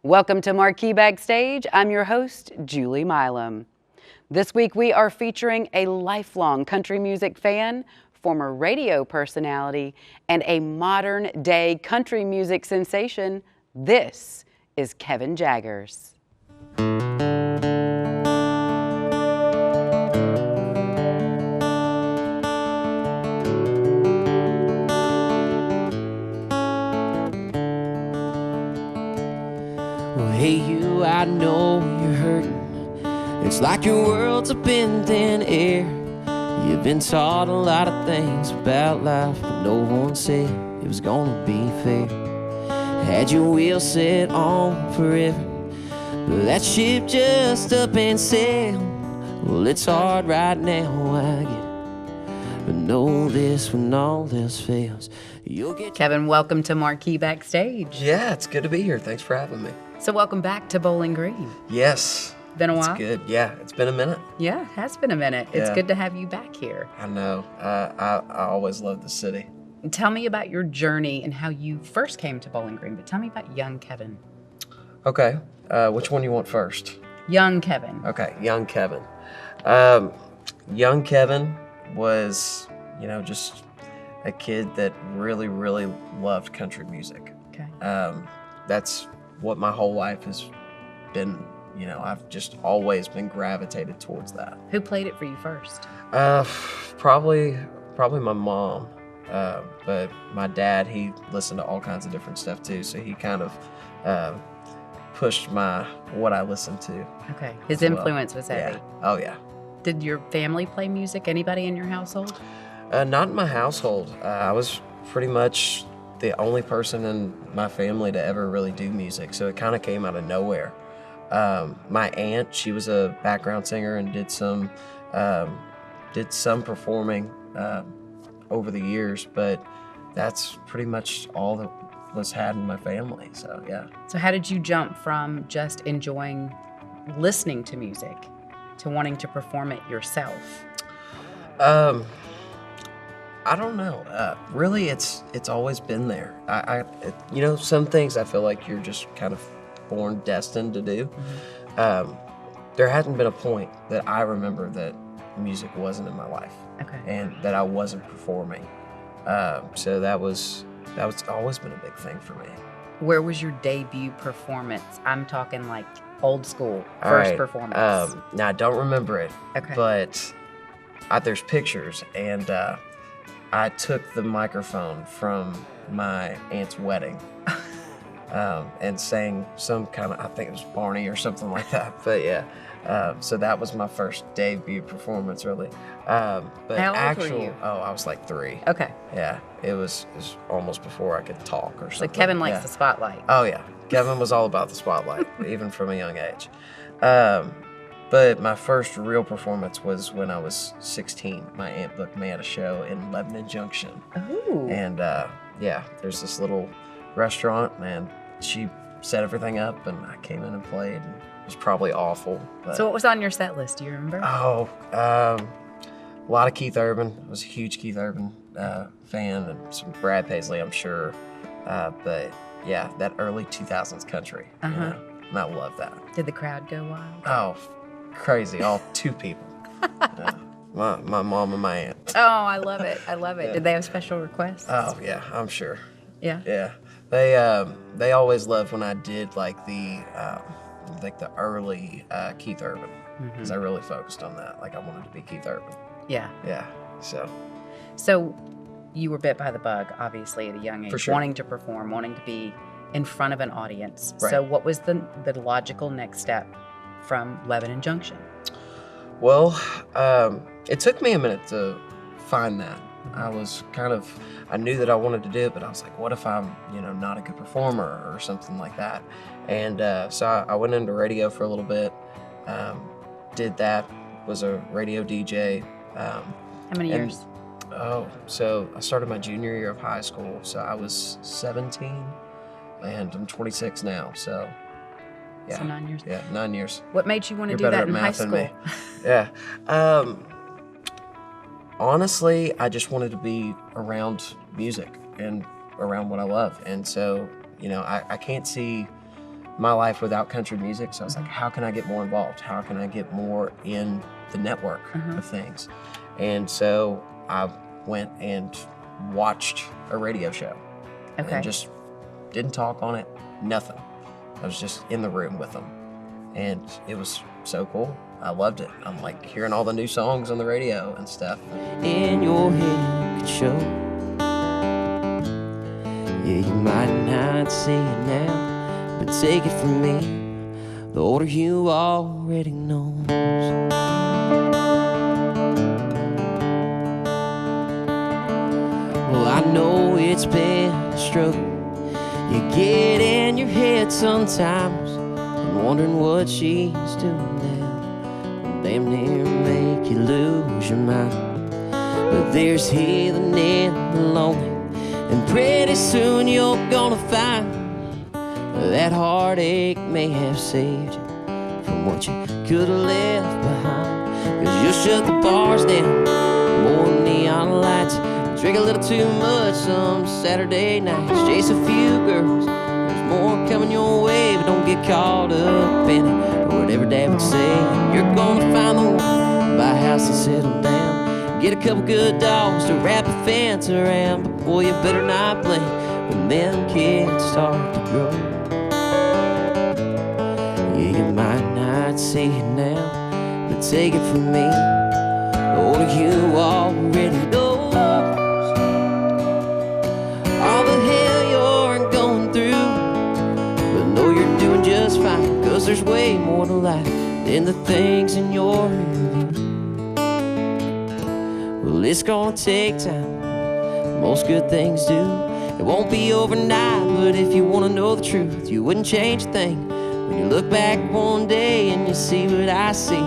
Welcome to Marquee Backstage. I'm your host, Julie Milam. This week we are featuring a lifelong country music fan, former radio personality, and a modern-day country music sensation. This is Kevin Jaggers. Hey you, I know you're hurting. It's like your world's up in thin air. You've been taught a lot of things about life, but no one said it was gonna be fair. Had your wheels set on forever, but that ship just up and sailed. Well, it's hard right now, I get it, but know this, when all else fails, you'll get... Kevin, welcome to Marquee Backstage. Yeah, it's good to be here. Thanks for having me. So welcome back to Bowling Green. Yes. Been a while? It's good. Yeah, it's been a minute. Yeah, it has been a minute. It's Yeah. good to have you back here. I know. I always loved the city. Tell me about your journey and how you first came to Bowling Green, but tell me about young Kevin. Okay. Which one do you want first? Young Kevin. Okay, young Kevin. Young Kevin was, just a kid that really, really loved country music. Okay. That's what my whole life has been. I've just always been gravitated towards that. Who played it for you first? Probably my mom. But my dad, he listened to all kinds of different stuff too, so he kind of pushed what I listened to. Okay. His as well. influence was heavy. Yeah. Oh yeah. Did your family play music? Anybody in your household? Not in my household. I was pretty much the only person in my family to ever really do music, so it kind of came out of nowhere. My aunt, she was a background singer and did some performing over the years, but that's pretty much all that was had in my family. So yeah. So how did you jump from just enjoying listening to music to wanting to perform it yourself? I don't know. Really, it's always been there. Some things I feel like you're just kind of born destined to do. Mm-hmm. There hadn't been a point that I remember that music wasn't in my life, Okay. and that I wasn't performing. So that was always been a big thing for me. Where was your debut performance? I'm talking like old school, All first right. performance. Now I don't remember it, Okay. but there's pictures, and I took the microphone from my aunt's wedding. And sang some kind of, I think it was Barney or something like that. But yeah, so that was my first debut performance, really. But How old were you? I was like 3. Okay. Yeah, it was almost before I could talk or So something. Kevin likes Yeah. the spotlight. Oh yeah, Kevin was all about the spotlight, even from a young age. But my first real performance was when I was 16. My aunt booked me at a show in Lebanon Junction. Ooh. And there's this little restaurant, and she set everything up, and I came in and played, and it was probably awful. But, So what was on your set list? Do you remember? a lot of Keith Urban. I was a huge Keith Urban fan, and some Brad Paisley, I'm sure. But yeah, that early 2000s country. Uh-huh. And I love that. Did the crowd go wild? Oh, crazy. All 2 people. Yeah. My mom and my aunt. Oh, I love it. I love it. Yeah. Did they have special requests? Oh yeah, I'm sure. Yeah. Yeah, they always loved when I did like the early Keith Urban, because I really focused on that. Like I wanted to be Keith Urban. Yeah. Yeah, So you were bit by the bug, obviously, at a young age, For sure. wanting to perform, wanting to be in front of an audience. Right. So what was the logical next step from Lebanon Junction? well, it took me a minute to find that. I knew that I wanted to do it, but I was like, what if I'm, not a good performer or something like that? And so I went into radio for a little bit, did that, was a radio DJ. How many and- years? So I started my junior year of high school, so I was 17, and I'm 26 now, so yeah. So 9 years. Yeah, 9 years. What made you want to You're do better that at in high math than school? me. Yeah. Honestly, I just wanted to be around music and around what I love. And so, I can't see my life without country music. So I was like, how can I get more involved? How can I get more in the network of things? And so I went and watched a radio show and just didn't talk on it, nothing. I was just in the room with them. And it was so cool. I loved it. I'm like hearing all the new songs on the radio and stuff. In your head could show. Yeah, you might not see it now, but take it from me, the order you already know. Well, I know it's been a struggle. You get in your head sometimes and wondering what she's doing now. Damn near make you lose your mind. But there's healing in the lonely, and pretty soon you're gonna find that heartache may have saved you from what you could have left behind. 'Cause you'll shut the bars down, more neon lights, drink a little too much some Saturday nights, chase a few girls. There's more coming your way, but don't get caught up in it, or whatever Dad would say. You're gonna find the one, buy a house and settle down, get a couple good dogs to wrap a fence around. But boy, you better not blink when them kids start to grow. Yeah, you might not see it now, but take it from me, the order you already know. All the hell you're going through, but know you're doing just fine, 'cause there's way more to life than the things in your review. Well, it's gonna take time, most good things do. It won't be overnight, but if you wanna know the truth, you wouldn't change a thing. When you look back one day and you see what I see,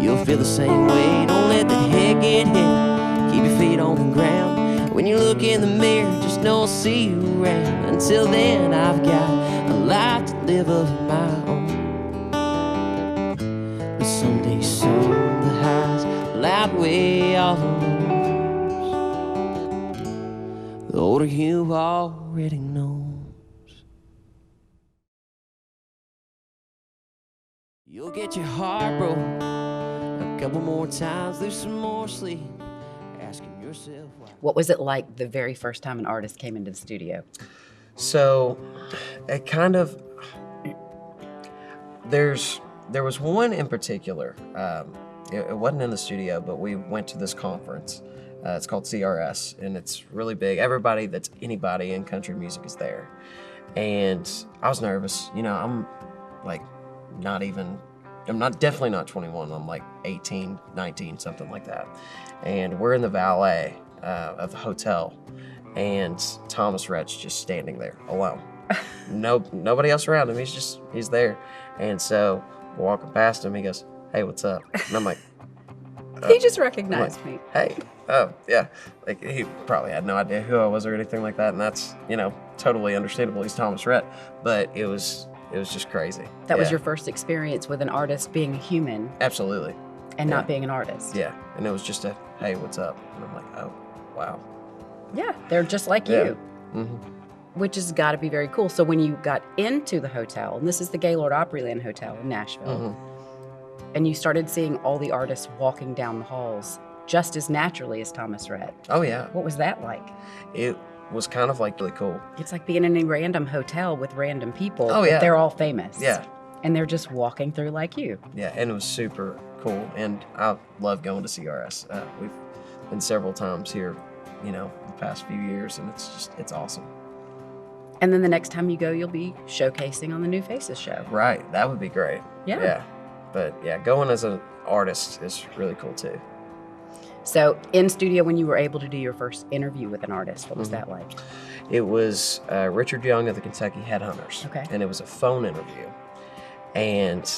you'll feel the same way. Don't let the head get hit, keep your feet on the ground. When you look in the mirror, just know I'll see you around. Until then, I've got a life to live of my own. But someday soon, the highs will outweigh all the lows, the order you already knows. You'll get your heart broke a couple more times, lose some more sleep, asking yourself why. What was it like the very first time an artist came into the studio? So it kind of, there was one in particular. It wasn't in the studio, but we went to this conference. It's called CRS, and it's really big. Everybody that's anybody in country music is there. And I was nervous. You know, I'm like definitely not 21. I'm like 18, 19, something like that. And we're in the valet of the hotel, and Thomas Rhett's just standing there alone. Nobody else around him. He's there. And so we're walking past him. He goes, "Hey, what's up?" And I'm like, He just recognized me. "Hey, oh yeah." Like he probably had no idea who I was or anything like that. And that's, totally understandable. He's Thomas Rhett, but it was just crazy. That was your first experience with an artist being a human. Absolutely. And not being an artist. Yeah, and it was just a, "Hey, what's up?" And I'm like, "Oh, wow." Yeah, they're just like you. Mm-hmm. Which has got to be very cool. So when you got into the hotel, and this is the Gaylord Opryland Hotel in Nashville, and you started seeing all the artists walking down the halls just as naturally as Thomas Rhett. Oh yeah. What was that like? It was kind of like really cool. It's like being in a random hotel with random people. Oh, yeah. But they're all famous. Yeah. And they're just walking through like you. Yeah, and it was super cool. And I love going to CRS. We've been several times here, the past few years, and it's awesome. And then the next time you go, you'll be showcasing on the New Faces show. Right, that would be great. Yeah. Yeah, but yeah, going as an artist is really cool too. So in studio, when you were able to do your first interview with an artist, what was that like? It was Richard Young of the Kentucky Headhunters. Okay. And it was a phone interview. And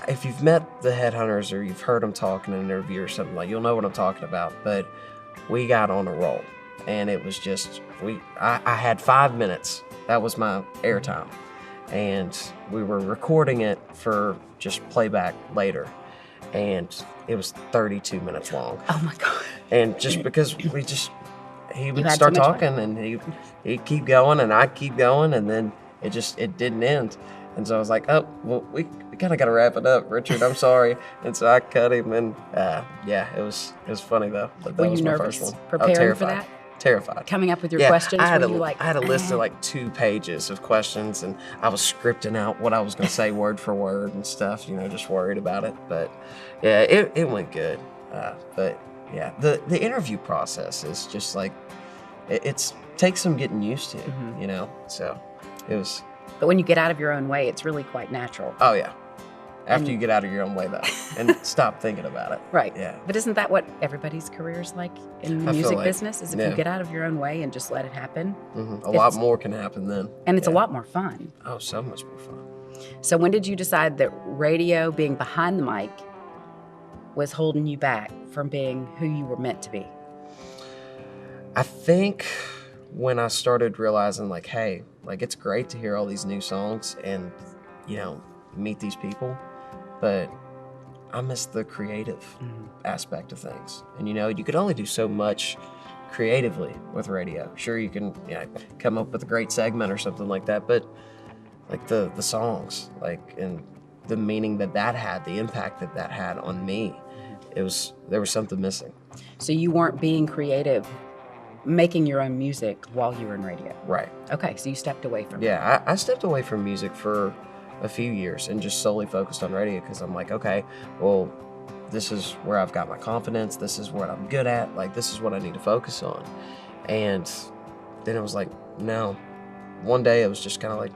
if you've met the Headhunters or you've heard them talk in an interview or something, like, you'll know what I'm talking about. But we got on a roll, and it was just, I had 5 minutes. That was my airtime. And we were recording it for just playback later. And it was 32 minutes long. Oh my God. And just because he would had start so much talking, and he'd keep going, and I'd keep going, and then it didn't end. And so I was like, oh, well, we kind of got to wrap it up, Richard. I'm sorry. And so I cut him, and yeah, it was funny though. But that Were was you my nervous first one. preparing for terrified. that? Terrified. Coming up with your Yeah, questions? I had Were you like, I had a list of like 2 pages of questions, and I was scripting out what I was going to say word for word and stuff. Just worried about it. But yeah, it went good. But yeah, the interview process is just like it's takes some getting used to. So it was. But when you get out of your own way, it's really quite natural. Oh yeah. After you get out of your own way, though, and stop thinking about it. Right. Yeah. But isn't that what everybody's career is like in the music business? Is if you get out of your own way and just let it happen. A lot more can happen then. And it's a lot more fun. Oh, so much more fun. So when did you decide that radio, being behind the mic, was holding you back from being who you were meant to be? I think when I started realizing, like, hey, like, it's great to hear all these new songs and, meet these people, but I miss the creative aspect of things. And you could only do so much creatively with radio. Sure, you can come up with a great segment or something like that, but like the songs, like, and the meaning that had, the impact that had on me, there was something missing. So you weren't being creative, making your own music while you were in radio. Right. Okay, so you stepped away from it. Yeah, I stepped away from music for a few years and just solely focused on radio because I'm like, okay, well, this is where I've got my confidence. This is what I'm good at. Like, this is what I need to focus on. And then it was like, no. One day it was just kind of like,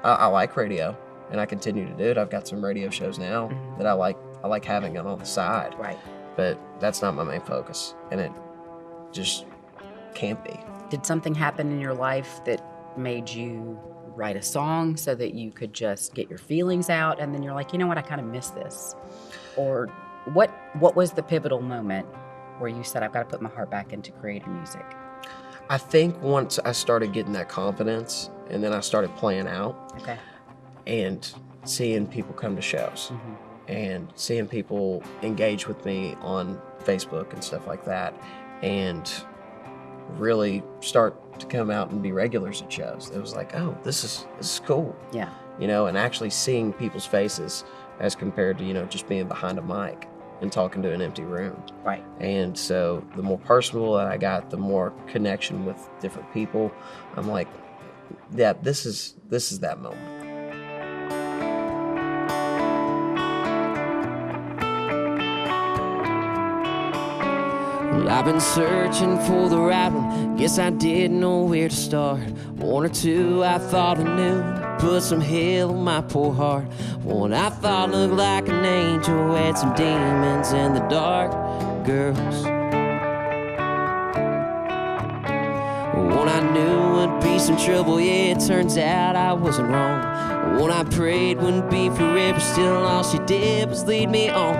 I like radio and I continue to do it. I've got some radio shows now that I like having it on the side. Right. But that's not my main focus, and it just can't be. Did something happen in your life that made you write a song so that you could just get your feelings out, and then you're like, you know what, I kind of miss this? Or what was the pivotal moment where you said, I've got to put my heart back into creating music? I think once I started getting that confidence, and then I started playing out, and seeing people come to shows, and seeing people engage with me on Facebook and stuff like that, and really start to come out and be regulars at shows. It was like, oh, this is cool. Yeah. And actually seeing people's faces as compared to, just being behind a mic and talking to an empty room. Right. And so the more personal that I got, the more connection with different people. I'm like, yeah, this is that moment. Well, I've been searching for the right one. Guess I didn't know where to start. One or two I thought I knew, put some hell on my poor heart. One I thought looked like an angel, had some demons in the dark. Girls. One I knew would be some trouble, yeah, it turns out I wasn't wrong. One I prayed wouldn't be forever, still all she did was lead me on.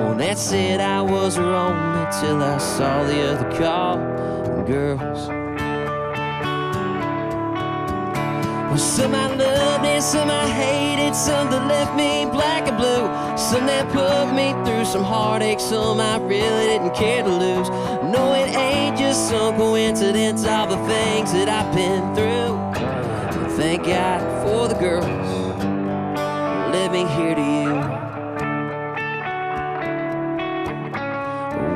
One that said I was wrong until I saw the other call. Girls. Well, some I loved and some I hated, some that left me black and blue, some that put me through some heartache, some I really didn't care to lose. No, it ain't just some coincidence, all the things that I've been through. Thank God for the girls who led me here to you.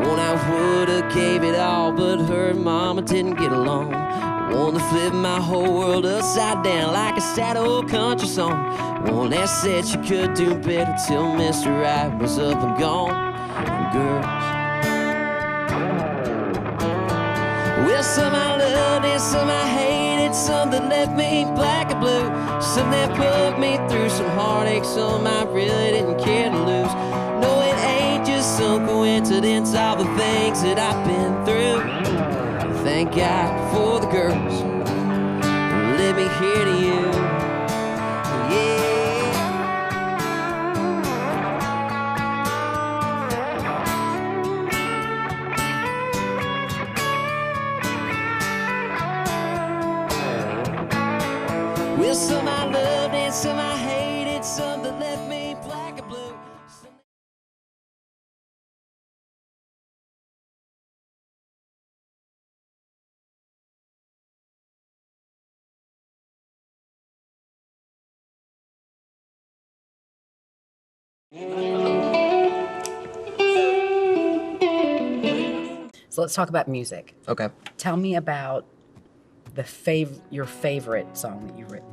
One I would've gave it all, but her and mama didn't get along. One that flipped my whole world upside down like a sad old country song. One that said she could do better till Mr. Right was up and gone. Girls. Well, some I loved and some I hated, some that left me black and blue, some that put me through some heartache, some I really didn't care to lose. No, it ain't just some coincidence, all the things that I've been through. Thank God for the girls who led me here to you. Yeah. Well, some I loved and some I hated, some that left me black and blue. So let's talk about music. Okay. Tell me about your favorite song that you've written.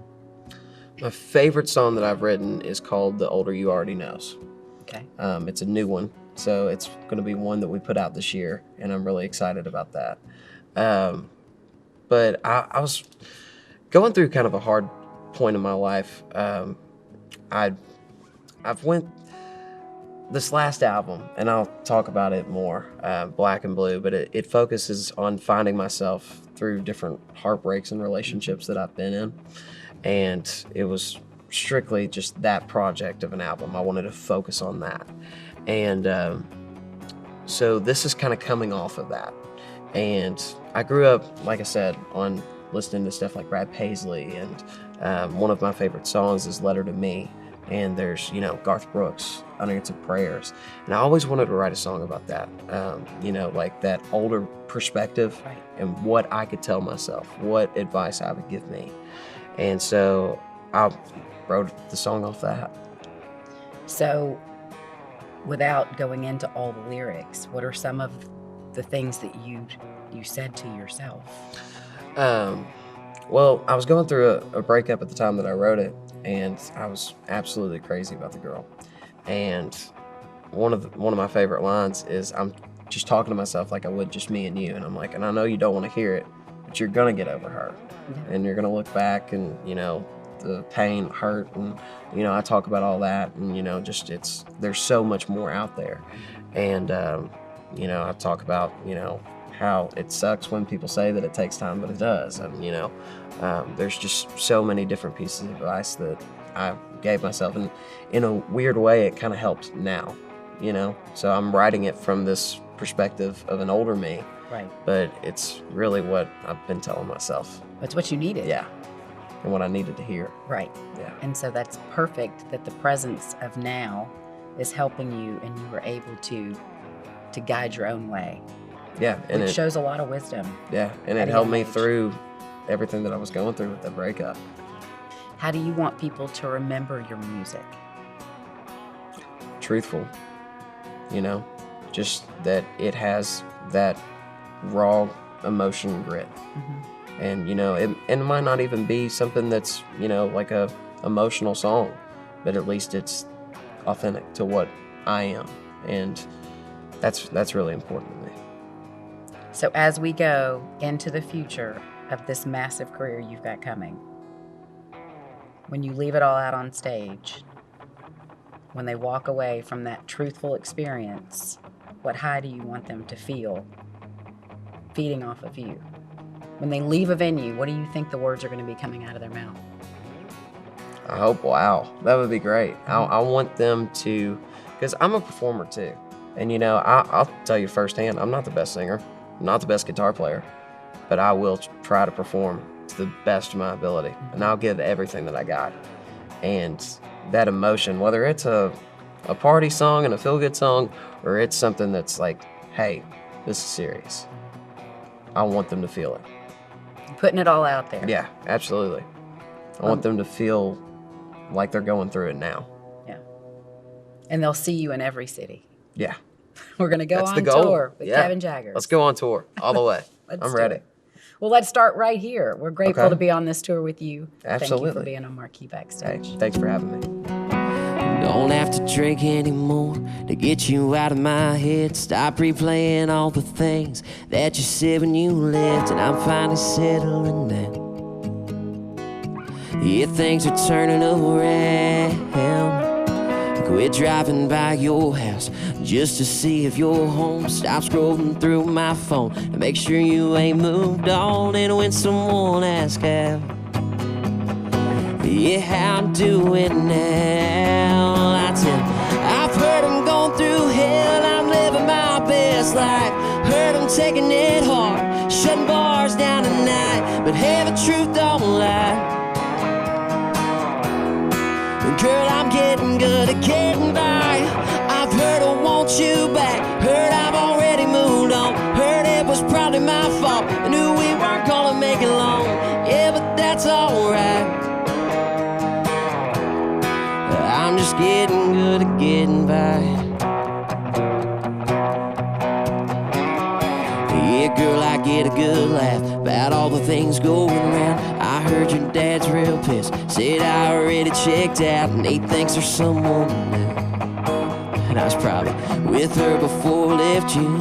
My favorite song that I've written is called The Older You Already Knows. Okay. It's a new one, so it's going to be one that we put out this year, and I'm really excited about that. But I was going through kind of a hard point in my life. I've went this last album, and I'll talk about it more, Black and Blue, but it focuses on finding myself through different heartbreaks and relationships that I've been in. And it was strictly just that project of an album. I wanted to focus on that. And so this is kind of coming off of that. And I grew up, like I said, on listening to stuff like Brad Paisley, and one of my favorite songs is Letter to Me. And there's, Garth Brooks, Unanswered Prayers. And I always wanted to write a song about that, like that older perspective, Right. And what I could tell myself, what advice I would give me. And so I wrote the song off that. So without going into all the lyrics, what are some of the things that you said to yourself? Well, I was going through a breakup at the time that I wrote it, and I was absolutely crazy about the girl. And one of my favorite lines is, I'm just talking to myself like I would just me and you, and I'm like, and I know you don't want to hear it, but you're gonna get over her. Yeah. And you're gonna look back, and the pain, hurt, and I talk about all that, and there's so much more out there. And I talk about how it sucks when people say that it takes time, but it does. And there's just so many different pieces of advice that I gave myself, and in a weird way it kind of helped now. So I'm writing it from this perspective of an older me. Right. But it's really what I've been telling myself. That's what you needed. Yeah. And what I needed to hear. Right. Yeah. And so that's perfect that the presence of now is helping you, and you were able to guide your own way. Yeah. And it it shows a lot of wisdom. Yeah. And at it a helped young me age. through everything that I was going through with the breakup. How do you want people to remember your music? Truthful. Just that it has that raw emotion grit. Mm-hmm. And it might not even be something that's like a emotional song, but at least it's authentic to what I am, and that's really important to me. So as we go into the future of this massive career you've got coming, when you leave it all out on stage, when they walk away from that truthful experience, what high do you want them to feel feeding off of you? When they leave a venue, what do you think the words are going to be coming out of their mouth? I hope, wow, that would be great. I want them to, because I'm a performer too. And I'll tell you firsthand, I'm not the best singer, I'm not the best guitar player, but I will try to perform to the best of my ability. And I'll give everything that I got. And that emotion, whether it's a party song and a feel-good song, or it's something that's like, hey, this is serious, I want them to feel it. Putting it all out there. Yeah, absolutely. I want them to feel like they're going through it now. Yeah. And they'll see you in every city. Yeah. We're going to go That's on the goal. tour with Yeah. Kevin Jaggers. Let's go on tour all the way. Let's I'm do ready. it. Well, let's start right here. We're grateful Okay. to be on this tour with you. Thank you Absolutely. for being on Marquee Hey, Backstage. thanks for having me. Don't have to drink anymore to get you out of my head. Stop replaying all the things that you said when you left, and I'm finally settling down. Yeah, things are turning around. Quit driving by your house just to see if you're home. Stop scrolling through my phone to make sure you ain't moved on. And when someone asks how, yeah, how I'm doing now, I tell 'em, I've heard I'm going through hell, I'm living my best life. Heard I'm taking it hard, shutting bars down tonight. But hey, the truth don't lie. Girl, I'm getting good at getting by. I've heard I want you back. Heard I've already moved on. Heard it was probably my fault. I knew we weren't gonna make it long. Yeah, but that's alright. I'm just just getting good at getting by. Yeah, girl, I get a good laugh about all the things going around. I heard your dad's real pissed, said I already checked out, and he thinks there's someone new. And I was probably with her before I left you.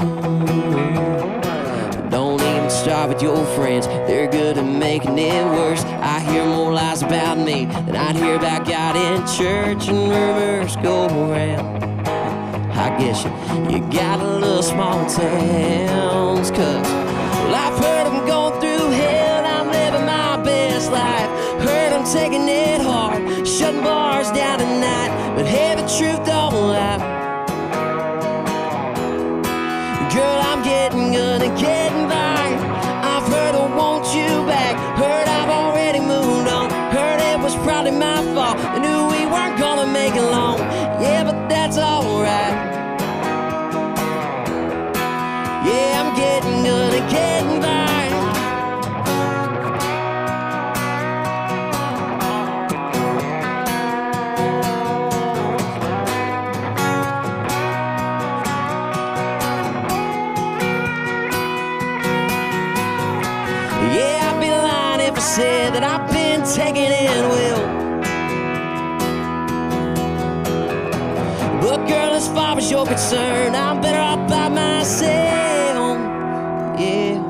Don't even start with your friends, they're good at making it worse. I hear more lies about me than I'd hear about God in church, and rumors go around. I guess you got a little small towns, cause well, I've heard them going through hell, I'm living my best life. Heard them taking it hard, shutting bars down tonight, but hey, the truth don't lie. Girl, I'm getting good at getting by. I've heard I want you back, heard I've already moved on, heard it was probably my fault, I knew we weren't gonna make it long. Yeah, but that's alright. Yeah, I'm getting good at getting by. Yeah, I'd be lying if I said that I've been taking it well. But girl, as far as you're concerned, I'm better off by myself. Yeah,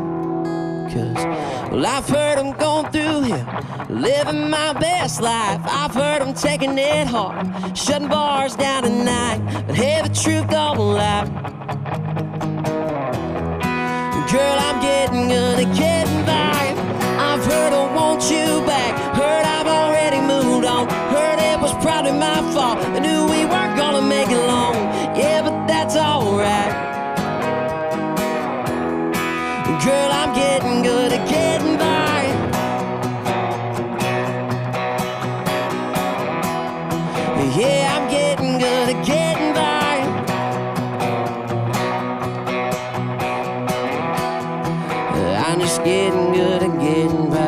cause well, I've heard I'm going through hell, living my best life. I've heard I'm taking it hard, shutting bars down tonight, but hey, the truth don't lie. Girl, I'm getting good at getting by. I've heard I want you back, heard I've already moved on, heard it was probably my fault, I knew we weren't gonna make it long. Yeah, but that's alright. Girl, I'm getting good at getting by. Yeah, I'm getting good at getting by. I'm just getting good at getting by.